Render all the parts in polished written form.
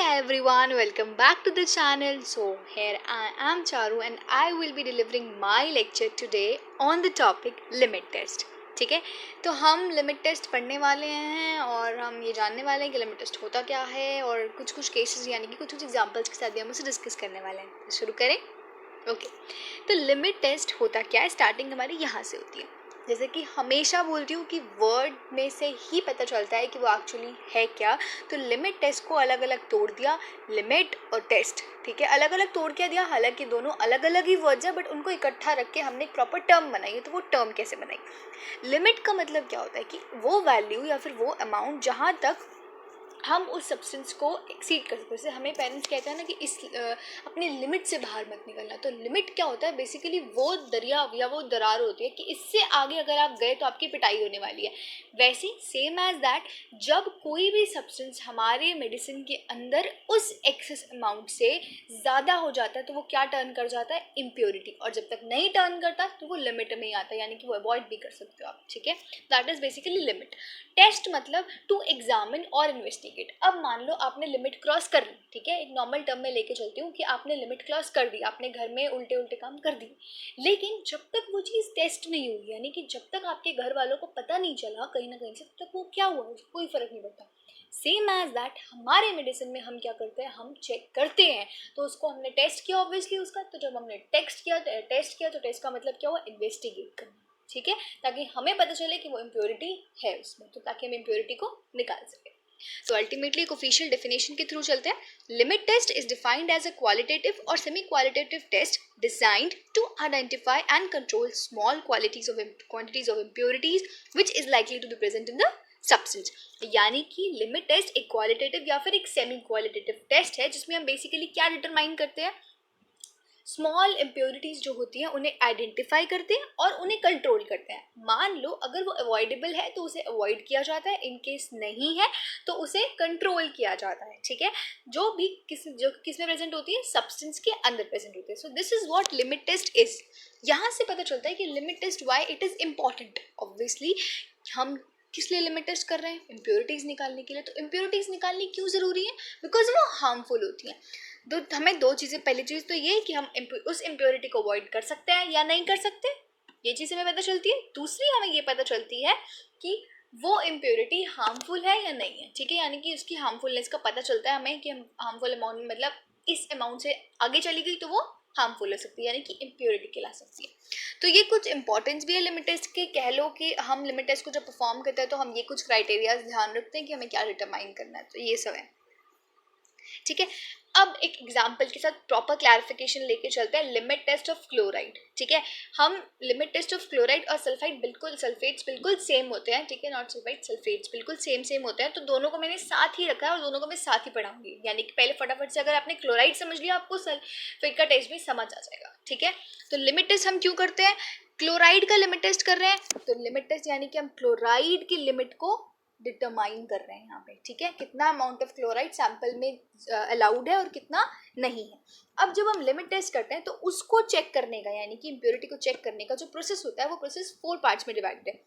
everyone, welcome back to the channel. So here I am Charu and I will be delivering my lecture today on the topic limit test. ठीक है, तो हम limit test पढ़ने वाले हैं और हम ये जानने वाले हैं कि लिमिट टेस्ट होता क्या है और कुछ कुछ केसेस यानी कि कुछ कुछ एग्जांपल्स के साथ भी हम उसे डिस्कस करने वाले हैं. तो शुरू करें. ओके, तो लिमिट टेस्ट होता क्या है, स्टार्टिंग हमारी यहाँ से होती है. जैसे कि हमेशा बोलती हूँ कि वर्ड में से ही पता चलता है कि वो एक्चुअली है क्या. तो लिमिट टेस्ट को अलग अलग तोड़ दिया, लिमिट और टेस्ट. ठीक है, अलग अलग तोड़ क्या दिया, हालांकि दोनों अलग अलग ही वर्ड्स हैं बट उनको इकट्ठा रख के हमने एक प्रॉपर टर्म बनाई है. तो वो टर्म कैसे बनाई? लिमिट का मतलब क्या होता है कि वो वैल्यू या फिर वो अमाउंट जहाँ तक हम उस सब्सटेंस को एक्सीड कर सकते हैं. जैसे हमें पेरेंट्स कहते हैं ना कि इस अपनी लिमिट से बाहर मत निकलना. तो लिमिट क्या होता है? बेसिकली वो दरिया या वो दरार होती है कि इससे आगे अगर आप गए तो आपकी पिटाई होने वाली है. वैसे सेम एज दैट, जब कोई भी सब्सटेंस हमारे मेडिसिन के अंदर उस एक्सेस अमाउंट से ज़्यादा हो जाता है तो वो क्या टर्न कर जाता है? इम्प्योरिटी. और जब तक नहीं टर्न करता तो वो लिमिट में ही आता है, यानी कि वो अवॉइड भी कर सकते हो आप. ठीक है, that is basically limit. Test मतलब टू एग्जामिन और इन्वेस्टिगेट. अब मान लो आपने लिमिट क्रॉस कर ली. ठीक है, एक नॉर्मल टर्म में लेके चलती हूँ कि आपने लिमिट क्रॉस कर दी, आपने घर में उल्टे उल्टे काम कर दिए. लेकिन जब तक वो चीज़ टेस्ट नहीं हुई, यानी कि जब तक आपके घर वालों को पता नहीं चला कहीं ना कहीं से, तब तक वो क्या हुआ कोई फर्क नहीं पड़ता. सेम एज दैट हमारे मेडिसिन में हम क्या करते हैं, हम चेक करते हैं. तो उसको हमने टेस्ट किया ऑब्वियसली उसका. तो जब हमने टेस्ट किया तो टेस्ट का मतलब क्या हुआ? इन्वेस्टिगेट करना. ठीक है, ताकि हमें पता चले कि वो इम्प्योरिटी है उसमें, तो ताकि हम इम्प्योरिटी को निकाल सकें. तो अल्टीमेटली एक ऑफिशियल डेफिनेशन के थ्रू चलते हैं. Limit test is defined as a qualitative और semi qualitative test designed to identify and control small quantities of impurities which is likely to be present in the substance. यानी कि limit test एक qualitative या फिर एक semi qualitative test है जिसमें हम बेसिकली क्या डिटरमाइन करते हैं? स्मॉल इम्प्योरिटीज़ जो होती हैं उन्हें आइडेंटिफाई करते हैं और उन्हें कंट्रोल करते हैं. मान लो अगर वो अवॉइडेबल है तो उसे अवॉइड किया जाता है, इन केस नहीं है तो उसे कंट्रोल किया जाता है. ठीक है, जो किस में प्रेजेंट होती है? सब्सटेंस के अंदर प्रेजेंट होती है. So this is what limit test is. यहाँ से पता चलता है कि limit test why it is important. Obviously हम किस लिए लिमिट टेस्ट कर रहे हैं? इम्प्योरिटीज़ निकालने के लिए. तो इम्प्योरिटीज़ निकालनी क्यों ज़रूरी है? बिकॉज वो हार्मफुल होती हैं. तो हमें दो चीज़ें, पहली चीज़ तो ये कि हम उस इम्प्योरिटी को अवॉइड कर सकते हैं या नहीं कर सकते, ये चीज़ हमें पता चलती है. दूसरी हमें ये पता चलती है कि वो इम्प्योरिटी हार्मफुल है या नहीं है. ठीक है, यानी कि उसकी हार्मफुलनेस का पता चलता है हमें कि हार्मफुल अमाउंट मतलब इस अमाउंट से आगे चली गई तो वो हार्मफुल हो सकती है, यानी कि इम्प्योरिटी कहला सकती है. तो ये कुछ इंपॉर्टेंस भी है लिमिट टेस्ट के. कह लो कि हम लिमिट टेस्ट को जब परफॉर्म करते हैं तो हम ये कुछ क्राइटेरियाज ध्यान रखते हैं कि हमें क्या डिटरमाइन करना है. तो ये सब है. ठीक है, अब एक एग्जाम्पल के साथ प्रॉपर क्लैरिफिकेशन लेके चलते हैं. Limit test of chloride. ठीक है, हम लिमिट टेस्ट ऑफ क्लोराइड और सल्फेट्स बिल्कुल सेम होते हैं. ठीक है, नॉट सल्फाइड, सल्फेट्स बिल्कुल सेम होते हैं. तो दोनों को मैंने साथ ही रखा है और दोनों को मैं साथ ही पढ़ाऊंगी. यानी कि पहले फटाफट से अगर आपने क्लोराइड समझ लिया आपको सल्फेट का टेस्ट भी समझ आ जाएगा. ठीक है, तो लिमिट टेस्ट हम क्यों करते हैं? क्लोराइड का लिमिट टेस्ट कर रहे हैं. तो लिमिट टेस्ट यानी कि हम क्लोराइड की लिमिट को डिटरमाइन कर रहे हैं यहाँ पे. ठीक है, कितना अमाउंट ऑफ क्लोराइड सैंपल में अलाउड है और कितना नहीं है. अब जब हम लिमिट टेस्ट करते हैं तो उसको चेक करने का, यानी कि इम्प्योरिटी को चेक करने का जो प्रोसेस होता है वो प्रोसेस 4 पार्ट्स में डिवाइडेड है.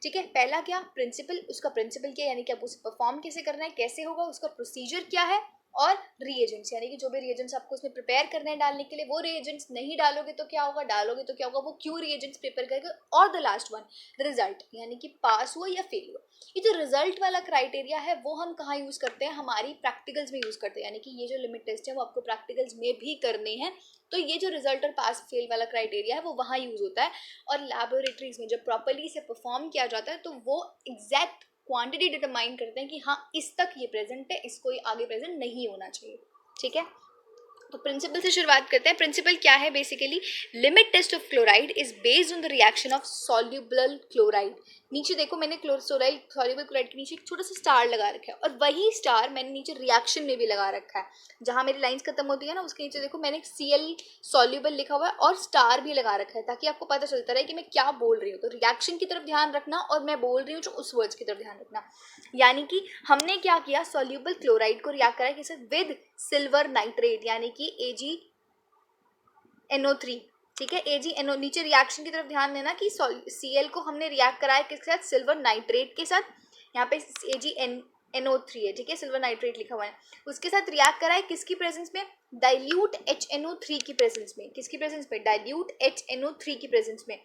ठीक है, पहला क्या? प्रिंसिपल. उसका प्रिंसिपल क्या, यानी कि आप उसे परफॉर्म कैसे करना है, कैसे होगा, उसका प्रोसीजर क्या है. और रिएजेंट्स, यानी कि जो भी रिएजेंट्स आपको उसमें प्रिपेयर करने हैं डालने के लिए, वो रिएजेंट्स नहीं डालोगे तो क्या होगा, डालोगे तो क्या होगा, वो क्यों रिएजेंट्स प्रिपेयर करेगा. और द लास्ट वन, रिजल्ट, यानी कि पास हुआ या फेल हुआ. ये जो रिजल्ट वाला क्राइटेरिया है वो हम कहाँ यूज़ करते हैं? हमारी प्रैक्टिकल्स में यूज़ करते हैं. यानी कि ये जो लिमिट टेस्ट है वो आपको प्रैक्टिकल्स में भी करने हैं. तो ये जो रिजल्ट और पास फेल वाला क्राइटेरिया है वो वहाँ यूज़ होता है. और लैबोरेटरीज में जब प्रॉपरली इसे परफॉर्म किया जाता है तो वो एग्जैक्ट क्वांटिटी डिटरमाइन करते हैं कि हाँ इस तक ये प्रेजेंट है, इसको आगे प्रेजेंट नहीं होना चाहिए. ठीक है, तो प्रिंसिपल से शुरुआत करते हैं. प्रिंसिपल क्या है? Basically limit test of chloride is based on the reaction of soluble chloride. नीचे देखो मैंने सॉल्युबल क्लोराइड के नीचे एक छोटा सा स्टार लगा रखा है और वही स्टार मैंने नीचे रिएक्शन में भी लगा रखा है. जहाँ मेरी लाइंस खत्म होती है ना उसके नीचे देखो मैंने Cl सॉल्युबल लिखा हुआ है और स्टार भी लगा रखा है ताकि आपको पता चलता रहे कि मैं क्या बोल रही हूँ. तो रिएक्शन की तरफ ध्यान रखना और मैं बोल रही हूँ जो उस वर्ड्स की तरफ ध्यान रखना. यानी कि हमने क्या किया, सॉल्युबल क्लोराइड को रिएक्ट कराया किससे? विद सिल्वर नाइट्रेट, यानी कि AgNO3. ठीक है, AgNO. नीचे रिएक्शन की तरफ ध्यान देना कि Cl को हमने रिएक्ट कराया किसके साथ? सिल्वर नाइट्रेट के साथ. यहाँ पे NO3 है, ठीक है, सिल्वर नाइट्रेट लिखा हुआ है, उसके साथ रिएक्ट करा है किसकी प्रेजेंस में, डाइल्यूट HNO3 की प्रेजेंस में, किसकी प्रेजेंस में, डाइल्यूट HNO3 की प्रेजेंस में,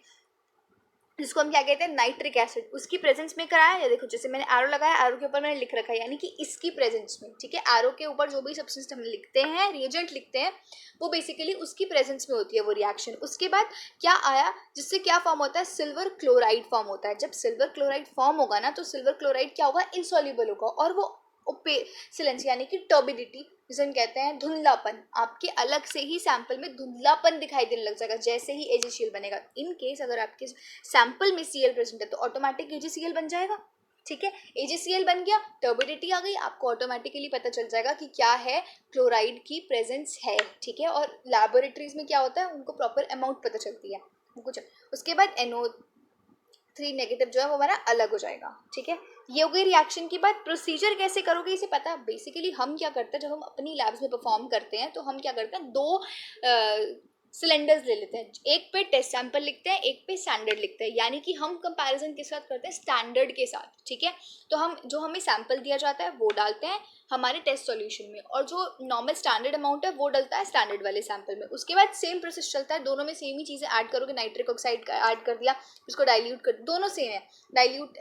जिसको हम क्या कहते हैं, नाइट्रिक एसिड, उसकी प्रेजेंस में कराया। या देखो जैसे मैंने एरो लगाया, एरो के ऊपर मैंने लिख रखा है, यानी कि इसकी प्रेजेंस में, ठीक है, एरो के ऊपर जो भी सब्सटेंस हम लिखते हैं, रिएजेंट लिखते हैं, वो बेसिकली उसकी प्रेजेंस में होती है वो रिएक्शन। उसके बाद क्या आया, जिससे क्या फॉर्म होता है, सिल्वर क्लोराइड फॉर्म होता है। जब सिल्वर क्लोराइड फॉर्म होगा ना, तो सिल्वर क्लोराइड क्या होगा, इनसॉल्युबल होगा, और वो ओपेसिलेंस यानी कि टर्बिडिटी, जिसे हम कहते हैं धुंधलापन, आपके अलग से ही सैंपल में धुंधलापन दिखाई देने लग जाएगा जैसे ही AgCl बनेगा। इन केस अगर आपके सैंपल में Cl प्रेजेंट है तो ऑटोमेटिक AgCl बन जाएगा, ठीक है, AgCl बन गया, टर्बिडिटी आ गई, आपको ऑटोमेटिकली पता चल जाएगा कि क्या है, क्लोराइड की प्रेजेंस है, ठीक है। और लैबोरेटरीज में क्या होता है, उनको प्रॉपर अमाउंट पता चलती है कुछ। उसके बाद NO3 नेगेटिव जो है वो हमारा अलग हो जाएगा, ठीक है। ये हो गई रिएक्शन की बात। प्रोसीजर कैसे करोगे इसे पता, बेसिकली हम क्या करते हैं, जब हम अपनी लैब्स में परफॉर्म करते हैं तो हम क्या करते हैं, दो सिलेंडर्स ले लेते हैं, एक पे टेस्ट सैंपल लिखते हैं, एक पे स्टैंडर्ड लिखते हैं, यानी कि हम कंपैरिजन के साथ करते हैं, स्टैंडर्ड के साथ, ठीक है। तो हम जो हमें सैंपल दिया जाता है वो डालते हैं हमारे टेस्ट सॉल्यूशन में, और जो नॉर्मल स्टैंडर्ड अमाउंट है वो डलता है स्टैंडर्ड वाले सैंपल में। उसके बाद सेम प्रोसेस चलता है, दोनों में सेम ही चीज़ें ऐड करोगे, नाइट्रिक ऑक्साइड ऐड कर दिया, उसको डाइल्यूट कर, दोनों सेम है, डाइल्यूट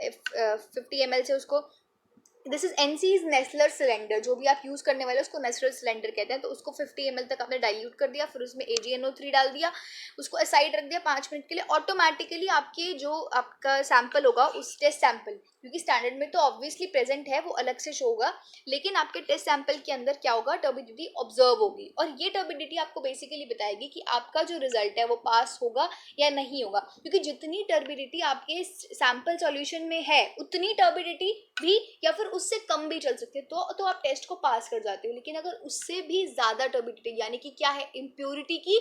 50 ml से उसको, this is NC's Nessler cylinder, जो भी आप यूज़ करने वाले उसको नेस्लर सिलेंडर कहते हैं। तो उसको 50 ml तक आपने डाइल्यूट कर दिया, फिर उसमें AgNO3 डाल दिया, उसको असाइड रख दिया 5 मिनट के लिए। ऑटोमेटिकली आपके जो आपका सैंपल होगा, उस टेस्ट सैंपल, क्योंकि स्टैंडर्ड में तो ऑब्वियसली प्रेजेंट है, वो अलग से शो होगा, लेकिन आपके टेस्ट सैंपल के अंदर क्या होगा, टर्बिडिटी ऑब्जर्व होगी, और ये टर्बिडिटी आपको बेसिकली बताएगी कि आपका जो रिजल्ट है वो पास होगा या नहीं होगा, क्योंकि जितनी टर्बिडिटी आपके सैंपल सॉल्यूशन में है उतनी टर्बिडिटी भी या फिर उससे कम भी चल सकती है, तो आप टेस्ट को पास कर जाते हो। लेकिन अगर उससे भी ज़्यादा टर्बिडिटी, यानी कि क्या है, इम्प्योरिटी की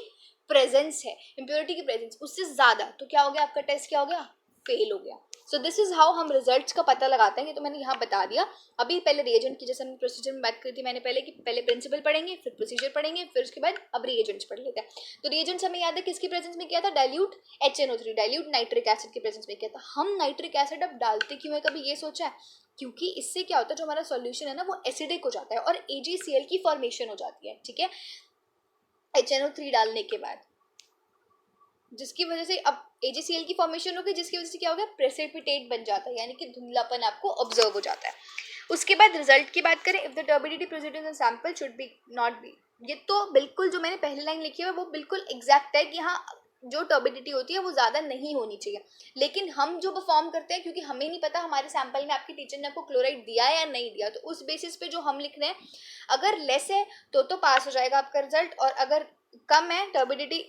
प्रेजेंस है, इम्प्योरिटी की प्रेजेंस उससे ज़्यादा, तो क्या हो गया, आपका टेस्ट क्या हो गया, फेल हो गया। सो दिस इज हाउ हम रिजल्ट्स का पता लगाते हैं। ये तो मैंने यहाँ बता दिया। अभी पहले रिएजेंट की, जैसे हमने प्रोसीजर में बात करी थी मैंने पहले, कि पहले प्रिंसिपल पढ़ेंगे, फिर प्रोसीजर पढ़ेंगे, फिर उसके बाद अब रिएजेंट्स पढ़ लेते हैं। तो रिएजेंट्स हमें याद है किसकी प्रेजेंस में किया था, dilute HNO3, dilute nitric acid की प्रेजेंस में किया था। हम नाइट्रिक एसिड अब डालते क्यों है, कभी ये सोचा है, क्योंकि इससे क्या होता है, जो हमारा सॉल्यूशन है ना वो एसिडिक हो जाता है और AgCl की फॉर्मेशन हो जाती है, ठीक है, HNO3 डालने के बाद, जिसकी वजह से अब AgCl की फॉर्मेशन हो गई, जिसकी वजह से क्या हो गया, प्रेसिपिटेट बन जाता है, यानी कि धुंधलापन आपको ऑब्जर्व हो जाता है। उसके बाद रिजल्ट की बात करें, if the turbidity present in sample should be not be, ये तो बिल्कुल जो मैंने पहली लाइन लिखी है वो बिल्कुल एग्जैक्ट है कि हाँ, जो टर्बिडिटी होती है वो ज़्यादा नहीं होनी चाहिए। लेकिन हम जो परफॉर्म करते हैं, क्योंकि हमें नहीं पता हमारे सैंपल में आपकी टीचर ने आपको क्लोराइड दिया है या नहीं दिया, तो उस बेसिस पे जो हम लिख रहे हैं, अगर लेस है तो पास हो जाएगा आपका रिजल्ट, और अगर कम है टर्बिडिटी,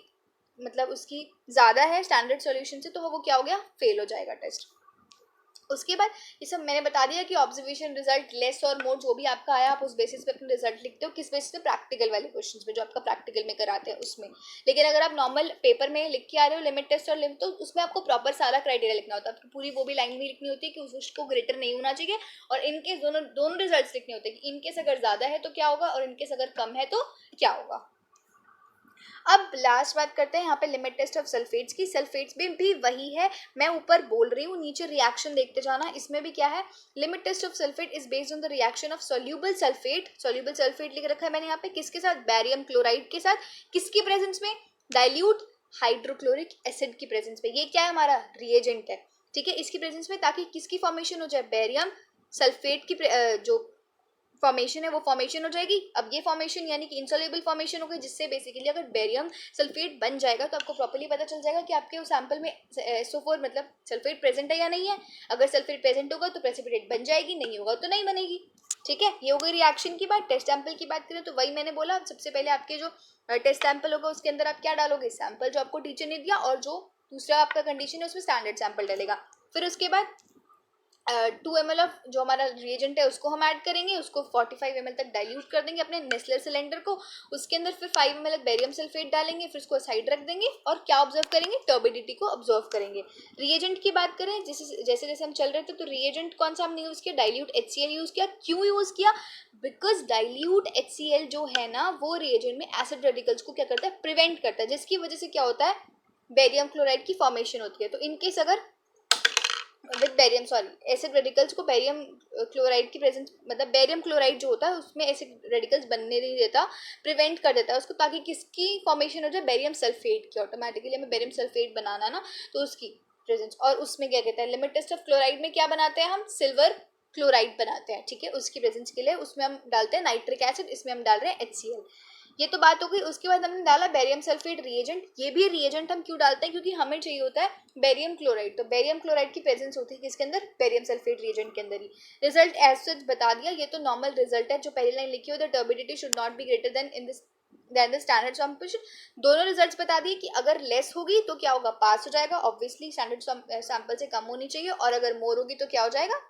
मतलब उसकी ज़्यादा है स्टैंडर्ड सॉल्यूशन से, तो वो क्या हो गया, फेल हो जाएगा टेस्ट। उसके बाद ये सब मैंने बता दिया कि ऑब्जर्वेशन रिजल्ट, लेस और मोर जो भी आपका आया, आप उस बेसिस पे अपने रिजल्ट लिखते हो, किस बेसिस पे, प्रैक्टिकल वाले क्वेश्चंस में जो आपका प्रैक्टिकल में कराते हैं उसमें। लेकिन अगर आप नॉर्मल पेपर में लिख के आ रहे हो लिमिट टेस्ट और लिमिट, तो उसमें आपको प्रॉपर सारा क्राइटेरिया लिखना होता है, आपको पूरी वो भी लाइन भी लिखनी होती है कि उसको ग्रेटर नहीं होना चाहिए, और इनकेस दोनों रिजल्ट लिखने होते हैं कि इनकेस अगर ज़्यादा है तो क्या होगा, और इनकेस अगर कम है तो क्या होगा। अब लास्ट बात करते हैं यहाँ पे लिमिट टेस्ट ऑफ सल्फेट्स की। सल्फेट्स में भी वही है, मैं ऊपर बोल रही हूँ, नीचे रिएक्शन देखते जाना। इसमें भी क्या है, limit test of sulphate is based on the reaction of soluble sulphate, soluble sulphate लिख रखा है मैंने यहाँ पे, किसके साथ, बैरियम क्लोराइड के साथ, किसकी प्रेजेंस में, डाइल्यूट हाइड्रोक्लोरिक एसिड की प्रेजेंस में। ये क्या है, हमारा रिएजेंट है, ठीक है, इसकी प्रेजेंस में, ताकि किसकी फॉर्मेशन हो जाए, बैरियम सल्फेट की जो फॉर्मेशन है वो फॉर्मेशन हो जाएगी। अब ये फॉर्मेशन यानी कि इंसॉल्युबल फॉर्मेशन हो गई, जिससे बेसिकली अगर बेरियम सल्फेट बन जाएगा तो आपको प्रॉपर्ली पता चल जाएगा कि आपके उस सैंपल में SO4 मतलब सल्फेट प्रेजेंट है या नहीं है। अगर सल्फेट प्रेजेंट होगा तो प्रेसिपिटेट बन जाएगी, नहीं होगा तो नहीं बनेगी, ठीक है। ये हो गई रिएक्शन की बात। टेस्ट सैंपल की बात करें तो वही मैंने बोला, सबसे पहले आपके जो टेस्ट सैंपल होगा उसके अंदर आप क्या डालोगे, सैंपल जो आपको टीचर ने दिया, और जो दूसरा आपका कंडीशन है उसमें स्टैंडर्ड सैंपल डलेगा। फिर उसके बाद 2 ml ऑफ जो हमारा रिएजेंट है उसको हम ऐड करेंगे, उसको 45 ml तक डाइल्यूट कर देंगे अपने नेस्लर सिलेंडर को। उसके अंदर फिर 5 ml बैरियम सल्फेट डालेंगे, फिर उसको साइड रख देंगे, और क्या ऑब्जर्व करेंगे, टर्बिडिटी को ऑब्जर्व करेंगे। रिएजेंट की बात करें, जैसे जैसे हम चल रहे थे, तो रिएजेंट कौन सा हमने यूज़ किया, डाइल्यूट HCl यूज़ किया। क्यों यूज़ किया, बिकॉज डाइल्यूट HCl जो है ना वो रिएजेंट में एसिड रेडिकल्स को क्या करता है, प्रिवेंट करता है, जिसकी वजह से क्या होता है, बेरियम क्लोराइड की फॉर्मेशन होती है। तो इनकेस अगर with barium, sorry, acid radicals को बेरियम क्लोराइड की प्रेजेंस, मतलब बेरियम क्लोराइड जो होता है उसमें एसिड रेडिकल्स बनने नहीं देता, प्रिवेंट कर देता है उसको, ताकि किसकी फॉर्मेशन हो जाए, बेरियम सल्फेट की। ऑटोमेटिकली हमें बेरियम सल्फेट बनाना है ना, तो उसकी प्रेजेंस। और उसमें क्या कहते हैं, लिमिट टेस्ट ऑफ क्लोराइड में क्या बनाते हैं हम, सिल्वर क्लोराइड बनाते हैं, ठीक है, उसकी प्रेजेंस के लिए। उसमें हम डालते हैं नाइट्रिक एसिड, इसमें हम डाल रहे हैं HCl। ये तो बात हो गई। उसके बाद हमने डाला बेरियम सल्फेट रिएजेंट। ये भी रिएजेंट हम क्यों डालते हैं, क्योंकि हमें चाहिए होता है बेरियम क्लोराइड, तो बेरियम क्लोराइड की प्रेजेंस होती है किसके अंदर, बेरियम सल्फेट रिएजेंट के अंदर ही। रिजल्ट एज सच बता दिया, ये तो नॉर्मल रिजल्ट है, जो पहली लाइन लिखी हो, the turbidity should not be greater than in this than the standard solution. दोनों रिजल्ट्स बता दिए कि अगर लेस होगी तो क्या होगा, पास हो जाएगा, ऑब्वियसली स्टैंडर्ड सैंपल से कम होनी चाहिए, और अगर मोर होगी तो क्या हो जाएगा,